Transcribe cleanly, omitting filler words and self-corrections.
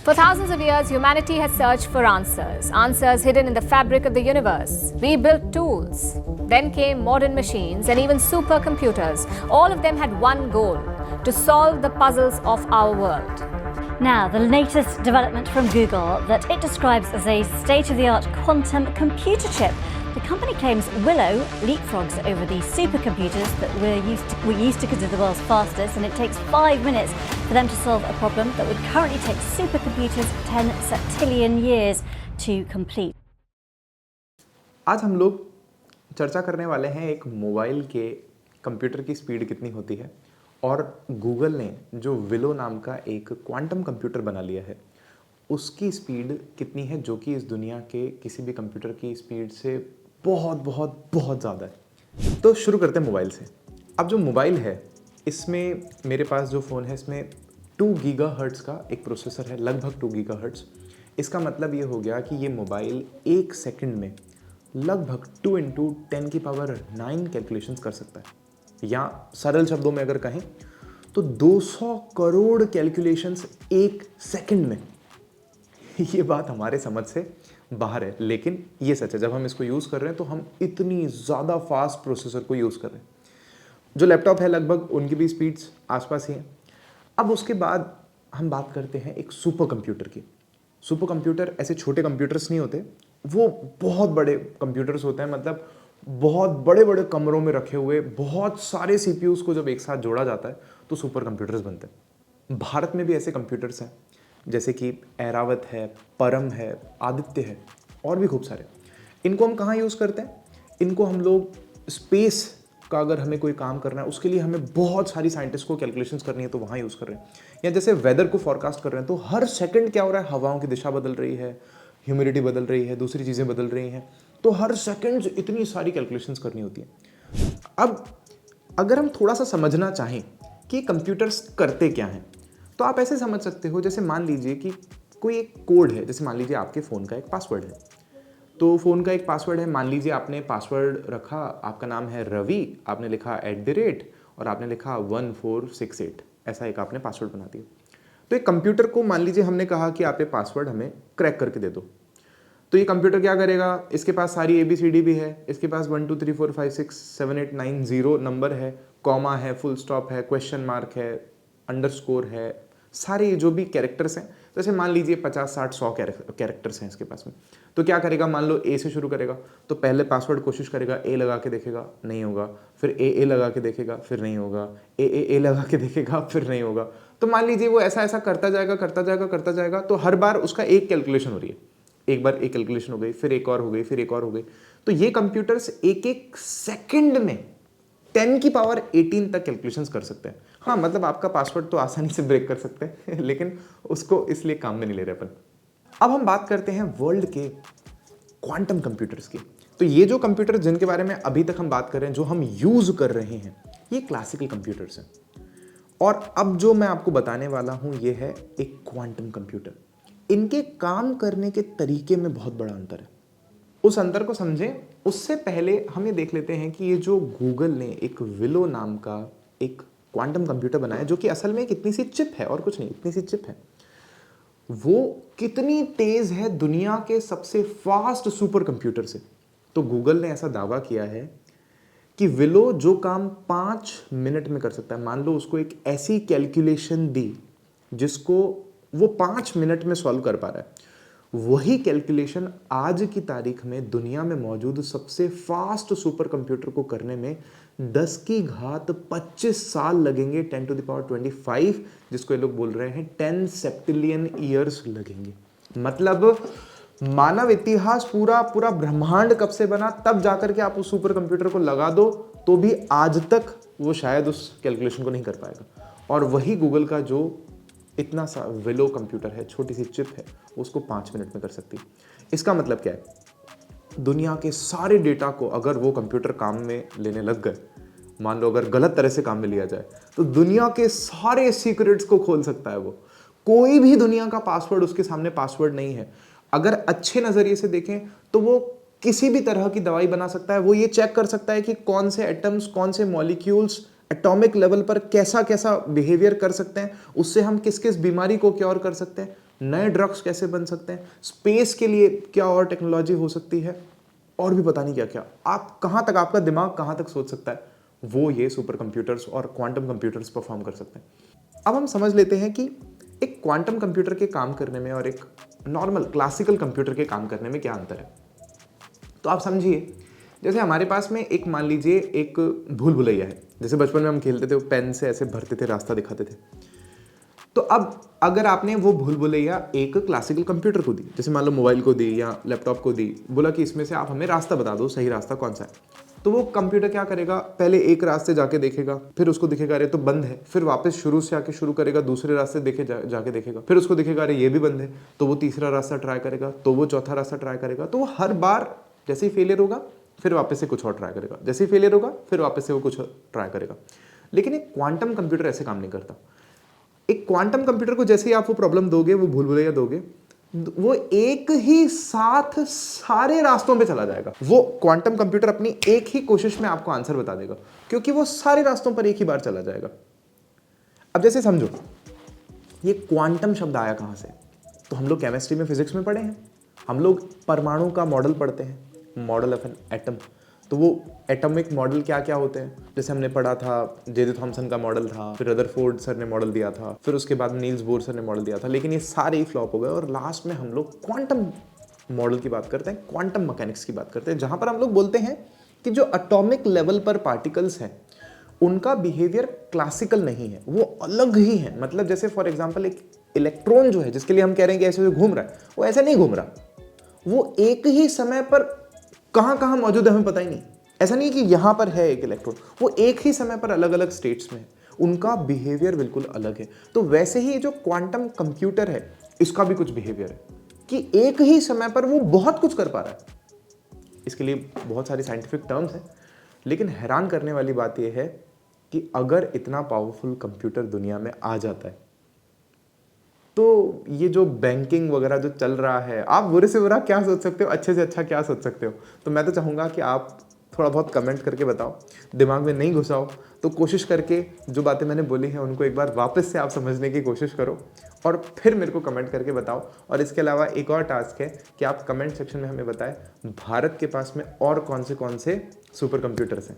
For thousands of years, humanity has searched for answers, answers hidden in the fabric of the universe. We built tools. Then came modern machines and even supercomputers. All of them had one goal: to solve the puzzles of our world. Now, the latest development from Google that it describes as a state-of-the-art quantum computer chip. The company claims Willow leapfrogs over the supercomputers that we used to consider the world's fastest, and it takes 5 minutes for them to solve a problem that would currently take supercomputers 10 septillion years to complete. आज हम लोग चर्चा करने वाले हैं एक mobile के computer की स्पीड कितनी होती है और गूगल ने जो विलो नाम का एक क्वांटम कंप्यूटर बना लिया है उसकी स्पीड कितनी है, जो कि इस दुनिया के किसी भी कंप्यूटर की स्पीड से बहुत बहुत बहुत ज़्यादा है। तो शुरू करते हैं मोबाइल से। अब जो मोबाइल है इसमें मेरे पास जो फ़ोन है इसमें 2 गीगाहर्ट्ज़ का एक प्रोसेसर है, लगभग 2 गीगाहर्ट्ज़। इसका मतलब ये हो गया कि ये मोबाइल 1 सेकंड में लगभग 2 × 10⁹ कैलकुलेशंस कर सकता है, या सरल शब्दों में अगर कहें तो 200 करोड़ कैलकुलेशंस 1 सेकंड में। ये बात हमारे समझ से बाहर है, लेकिन ये सच है। जब हम इसको यूज़ कर रहे हैं तो हम इतनी ज़्यादा फास्ट प्रोसेसर को यूज़ कर रहे हैं। जो लैपटॉप है लगभग उनकी भी स्पीड्स आसपास ही हैं। अब उसके बाद हम बात करते हैं एक सुपर कंप्यूटर की। सुपर कंप्यूटर ऐसे छोटे कंप्यूटर्स नहीं होते, वो बहुत बड़े कंप्यूटर्स होते हैं। मतलब बहुत बड़े बड़े कमरों में रखे हुए बहुत सारे सीपीयूज़ को जब एक साथ जोड़ा जाता है तो सुपर कंप्यूटर्स बनते हैं। भारत में भी ऐसे कंप्यूटर्स हैं जैसे कि ऐरावत है, परम है, आदित्य है और भी खूब सारे। इनको हम कहाँ यूज़ करते हैं? इनको हम लोग स्पेस का, अगर हमें कोई काम करना है उसके लिए हमें बहुत सारी साइंटिस्ट को कैलकुलेशंस करनी है तो वहाँ यूज़ कर रहे हैं। या जैसे वेदर को फोरकास्ट कर रहे हैं तो हर सेकंड क्या हो रहा है, हवाओं की दिशा बदल रही है, ह्यूमिडिटी बदल रही है, दूसरी चीज़ें बदल रही हैं, तो हर सेकंड इतनी सारी कैलकुलेशंस करनी होती है। अब अगर हम थोड़ा सा समझना चाहें कि कंप्यूटर्स करते क्या हैं तो आप ऐसे समझ सकते हो, जैसे मान लीजिए कि कोई एक कोड है। जैसे मान लीजिए आपके फ़ोन का एक पासवर्ड है, तो फ़ोन का एक पासवर्ड है। मान लीजिए आपने पासवर्ड रखा, आपका नाम है रवि, आपने लिखा @ और आपने लिखा 1468, ऐसा एक आपने पासवर्ड बना दिया। तो एक कंप्यूटर को मान लीजिए हमने कहा कि आप ये पासवर्ड हमें क्रैक करके दे दो, तो ये कंप्यूटर क्या करेगा? इसके पास सारी ABCD भी है, इसके पास 1 2 3 4 5 6 7 8 9 0 नंबर है, कॉमा है, फुल स्टॉप है, क्वेश्चन मार्क है, अंडरस्कोर है, सारे जो भी कैरेक्टर्स हैं। जैसे मान लीजिए 50 60 100 कैरेक्टर्स हैं इसके पास में। तो क्या करेगा? मान लो A से शुरू करेगा, तो पहले पासवर्ड कोशिश करेगा, A लगा के देखेगा, नहीं होगा, फिर AA लगा के देखेगा, फिर नहीं होगा, AAA लगा के देखेगा, फिर नहीं होगा। तो मान लीजिए वो ऐसा ऐसा करता जाएगा, तो हर बार उसका एक कैलकुलेशन हो रही है। एक बार एक कैलकुलेशन हो गई, फिर एक और हो गई, फिर एक और हो गई। तो ये कंप्यूटर्स एक एक सेकंड में 10⁻18 तक कैलकुलेशंस कर सकते हैं। हाँ, मतलब आपका पासवर्ड तो आसानी से ब्रेक कर सकते हैं लेकिन उसको इसलिए काम में नहीं ले रहे अपन। अब हम बात करते हैं वर्ल्ड के क्वांटम कंप्यूटर्स की। तो ये जो कंप्यूटर जिनके बारे में अभी तक हम बात कर रहे हैं, जो हम यूज कर रहे हैं, ये क्लासिकल कंप्यूटर्स हैं। और अब जो मैं आपको बताने वाला हूं ये है एक क्वांटम कंप्यूटर। इनके काम करने के तरीके में बहुत बड़ा अंतर है। उस अंतर को समझें उससे पहले हम ये देख लेते हैं कि ये जो गूगल ने एक विलो नाम का एक क्वांटम कंप्यूटर बनाया, जो कि असल में एक इतनी सी चिप है और कुछ नहीं, इतनी सी चिप है, वो कितनी तेज है दुनिया के सबसे फास्ट सुपर कंप्यूटर से। तो गूगल ने ऐसा दावा किया है कि विलो जो काम 5 मिनट में कर सकता है, मान लो उसको एक ऐसी कैलकुलेशन दी जिसको वो 5 मिनट में सॉल्व कर पा रहा है, वही कैलकुलेशन आज की तारीख में दुनिया में मौजूद सबसे फास्ट सुपर कंप्यूटर को करने में 10⁻25 साल लगेंगे, 10⁻25, जिसको ये लोग बोल रहे हैं 10 सेप्टिलियन ईयर्स लगेंगे। मतलब मानव इतिहास पूरा पूरा ब्रह्मांड कब से बना, तब जाकर के आप उस सुपर कंप्यूटर को लगा दो तो भी आज तक वो शायद उस कैलकुलेशन को नहीं कर पाएगा। और वही गूगल का जो इतना सा विलो कंप्यूटर है, छोटी सी चिप है, उसको 5 मिनट में कर सकती है। इसका मतलब क्या है? दुनिया के सारे डेटा को अगर वो कंप्यूटर काम में लेने लग गए, मान लो अगर गलत तरह से काम में लिया जाए, तो दुनिया के सारे सीक्रेट्स को खोल सकता है वो। कोई भी दुनिया का पासवर्ड उसके सामने पासवर्ड नहीं है। अगर अच्छे नजरिए से देखें तो वो किसी भी तरह की दवाई बना सकता है। वो ये चेक कर सकता है कि कौन से एटम्स, कौन से मॉलिक्यूल्स एटॉमिक लेवल पर कैसा कैसा बिहेवियर कर सकते हैं, उससे हम किस किस बीमारी को क्योर कर सकते हैं, नए ड्रग्स कैसे बन सकते हैं, स्पेस के लिए क्या और टेक्नोलॉजी हो सकती है, और भी पता नहीं क्या क्या। आप कहाँ तक, आपका दिमाग कहाँ तक सोच सकता है, वो ये सुपर कंप्यूटर्स और क्वांटम कंप्यूटर्स परफॉर्म कर सकते हैं। अब हम समझ लेते हैं कि एक क्वांटम कंप्यूटर के काम करने में और एक नॉर्मल क्लासिकल कंप्यूटर के काम करने में क्या अंतर है। तो आप समझिए, जैसे हमारे पास में एक, मान लीजिए एक भूल भुलैया है, जैसे बचपन में हम खेलते थे, वो पेन से ऐसे भरते थे, रास्ता दिखाते थे। तो अब अगर आपने वो भूल भुलैया एक क्लासिकल कंप्यूटर को दी, जैसे मान लो मोबाइल को दी या लैपटॉप को दी, बोला कि इसमें से आप हमें रास्ता बता दो, सही रास्ता कौन सा है, तो वो कंप्यूटर क्या करेगा, पहले एक रास्ते जाके देखेगा, फिर उसको दिखेगा अरे तो बंद है, फिर वापस शुरू से आके शुरू करेगा, दूसरे रास्ते जाके देखेगा, फिर उसको दिखेगा अरे ये भी बंद है, तो वो तीसरा रास्ता ट्राई करेगा, तो वो चौथा रास्ता ट्राई करेगा। तो वो हर बार जैसे ही फेलियर होगा फिर वापस से कुछ और ट्राई करेगा, जैसे ही फेलियर होगा फिर वापस से वो कुछ ट्राई करेगा। लेकिन एक क्वांटम कंप्यूटर ऐसे काम नहीं करता। एक क्वांटम कंप्यूटर को जैसे ही आप वो प्रॉब्लम दोगे, वो भूल भुलैया दोगे, वो एक ही साथ सारे रास्तों पे चला जाएगा। वो क्वांटम कंप्यूटर अपनी एक ही कोशिश में आपको आंसर बता देगा, क्योंकि वो सारे रास्तों पर एक ही बार चला जाएगा। अब जैसे समझो, ये क्वांटम शब्द आया कहां से, तो हम लोग केमिस्ट्री में, फिजिक्स में पढ़े हैं, हम लोग परमाणु का मॉडल पढ़ते हैं, मॉडल ऑफ एन एटम। तो वो एटॉमिक मॉडल क्या क्या होते हैं, जैसे हमने पढ़ा था, जे थॉमसन का मॉडल था, फिर रदरफोर्ड सर ने मॉडल दिया था, फिर उसके बाद नील्स बोर सर ने मॉडल दिया था, लेकिन ये सारे ही फ्लॉप हो गए। और लास्ट में हम लोग क्वांटम मॉडल की बात करते हैं, क्वांटम मैकेनिक्स की बात करते हैं, जहां पर हम लोग बोलते हैं कि जो एटॉमिक लेवल पर पार्टिकल्स हैं उनका बिहेवियर क्लासिकल नहीं है, वो अलग ही है। मतलब जैसे फॉर एग्जाम्पल एक इलेक्ट्रॉन जो है, जिसके लिए हम कह रहे हैं कि ऐसे घूम रहा है, वो ऐसे नहीं घूम रहा, वो एक ही समय पर कहां कहां मौजूद है हमें पता ही नहीं। ऐसा नहीं कि यहां पर है एक इलेक्ट्रॉन, वो एक ही समय पर अलग अलग स्टेट्स में है, उनका बिहेवियर बिल्कुल अलग है। तो वैसे ही जो क्वांटम कंप्यूटर है, इसका भी कुछ बिहेवियर है कि एक ही समय पर वो बहुत कुछ कर पा रहा है। इसके लिए बहुत सारी साइंटिफिक टर्म्स हैं, लेकिन हैरान करने वाली बात यह है कि अगर इतना पावरफुल कंप्यूटर दुनिया में आ जाता है, तो ये जो बैंकिंग वगैरह जो चल रहा है, आप बुरे से बुरा क्या सोच सकते हो, अच्छे से अच्छा क्या सोच सकते हो। तो मैं तो चाहूँगा कि आप थोड़ा बहुत कमेंट करके बताओ, दिमाग में नहीं घुसाओ, तो कोशिश करके जो बातें मैंने बोली हैं उनको एक बार वापस से आप समझने की कोशिश करो और फिर मेरे को कमेंट करके बताओ। और इसके अलावा एक और टास्क है कि आप कमेंट सेक्शन में हमें बताएं भारत के पास में और कौन से सुपर कंप्यूटर्स हैं।